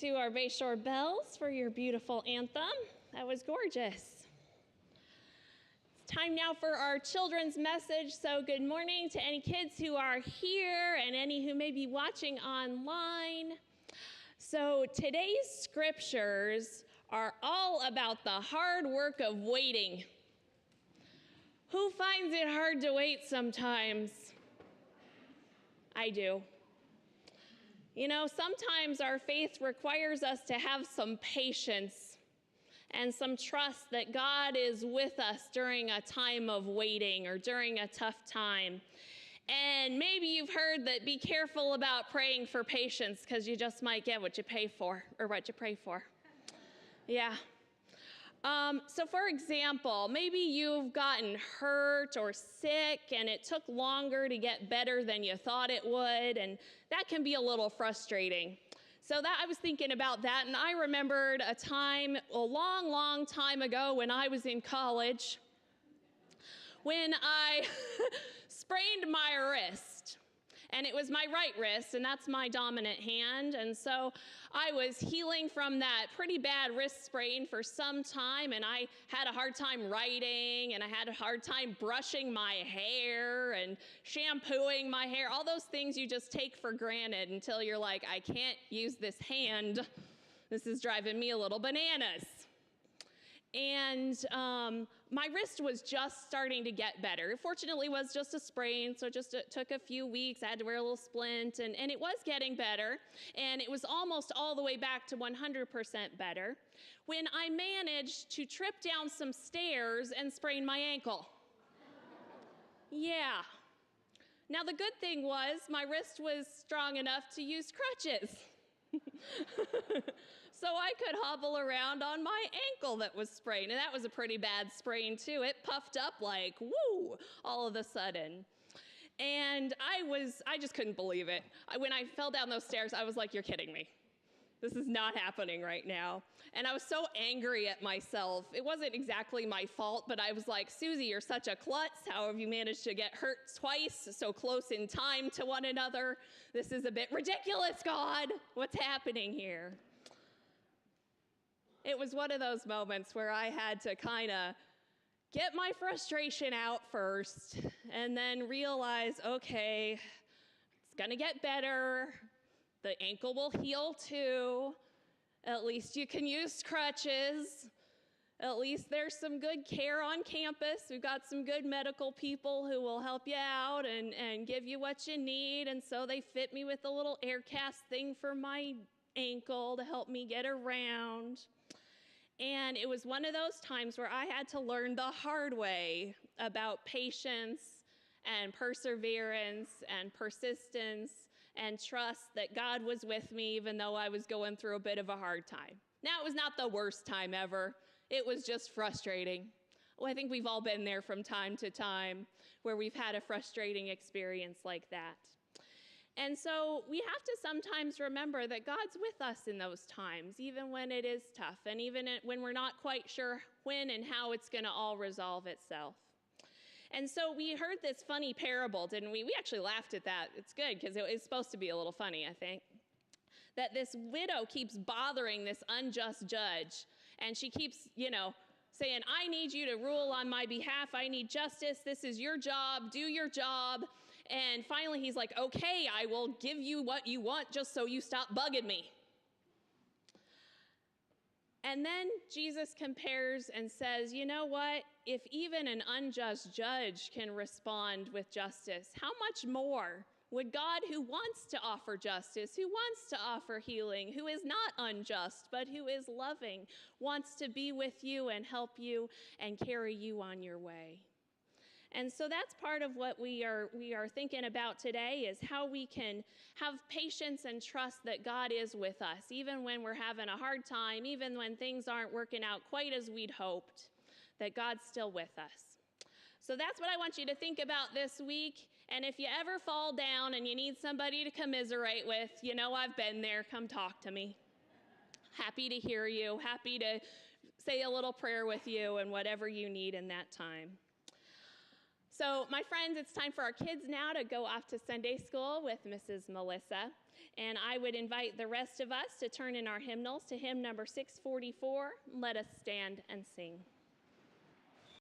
To our Bayshore Bells for your beautiful anthem. That was gorgeous. It's time now for our children's message. So good morning to any kids who are here and any who may be watching online. So today's scriptures are all about the hard work of waiting. Who finds it hard to wait sometimes? I do. You know, sometimes our faith requires us to have some patience and some trust that God is with us during a time of waiting or during a tough time. And maybe you've heard that be careful about praying for patience because you just might get what you pay for or what you pray for. Yeah. So for example, maybe you've gotten hurt or sick and it took longer to get better than you thought it would, and that can be a little frustrating. So I was thinking about that, and I remembered a time, a long, long time ago when I was in college, when I sprained my wrist. And it was my right wrist, and that's my dominant hand. And so I was healing from that pretty bad wrist sprain for some time, and I had a hard time writing, and I had a hard time brushing my hair and shampooing my hair, all those things you just take for granted until you're like, I can't use this hand. This is driving me a little bananas. And my wrist was just starting to get better. It fortunately was just a sprain, so it took a few weeks. I had to wear a little splint, and it was getting better. And it was almost all the way back to 100% better when I managed to trip down some stairs and sprain my ankle. Yeah. Now, the good thing was my wrist was strong enough to use crutches. So I could hobble around on my ankle that was sprained. And that was a pretty bad sprain, too. It puffed up like, woo, all of a sudden. And I just couldn't believe it. When I fell down those stairs, I was like, you're kidding me. This is not happening right now. And I was so angry at myself. It wasn't exactly my fault, but I was like, Susie, you're such a klutz. How have you managed to get hurt twice so close in time to one another? This is a bit ridiculous, God. What's happening here? It was one of those moments where I had to kind of get my frustration out first and then realize, okay, it's going to get better. The ankle will heal too. At least you can use crutches. At least there's some good care on campus. We've got some good medical people who will help you out and give you what you need. And so they fit me with a little air cast thing for my ankle to help me get around. And it was one of those times where I had to learn the hard way about patience and perseverance and persistence and trust that God was with me even though I was going through a bit of a hard time. Now, it was not the worst time ever. It was just frustrating. Well, I think we've all been there from time to time where we've had a frustrating experience like that. And so we have to sometimes remember that God's with us in those times, even when it is tough, and even when we're not quite sure when and how it's going to all resolve itself. And so we heard this funny parable, didn't we? We actually laughed at that. It's good because it's supposed to be a little funny, I think. That this widow keeps bothering this unjust judge, and she keeps, saying, I need you to rule on my behalf. I need justice. This is your job. Do your job. And finally, he's like, okay, I will give you what you want just so you stop bugging me. And then Jesus compares and says, you know what? If even an unjust judge can respond with justice, how much more would God, who wants to offer justice, who wants to offer healing, who is not unjust, but who is loving, wants to be with you and help you and carry you on your way? And so that's part of what we are thinking about today, is how we can have patience and trust that God is with us, even when we're having a hard time, even when things aren't working out quite as we'd hoped, that God's still with us. So that's what I want you to think about this week. And if you ever fall down and you need somebody to commiserate with, I've been there. Come talk to me. Happy to hear you. Happy to say a little prayer with you and whatever you need in that time. So, my friends, it's time for our kids now to go off to Sunday school with Mrs. Melissa. And I would invite the rest of us to turn in our hymnals to hymn number 644, Let Us Stand and Sing.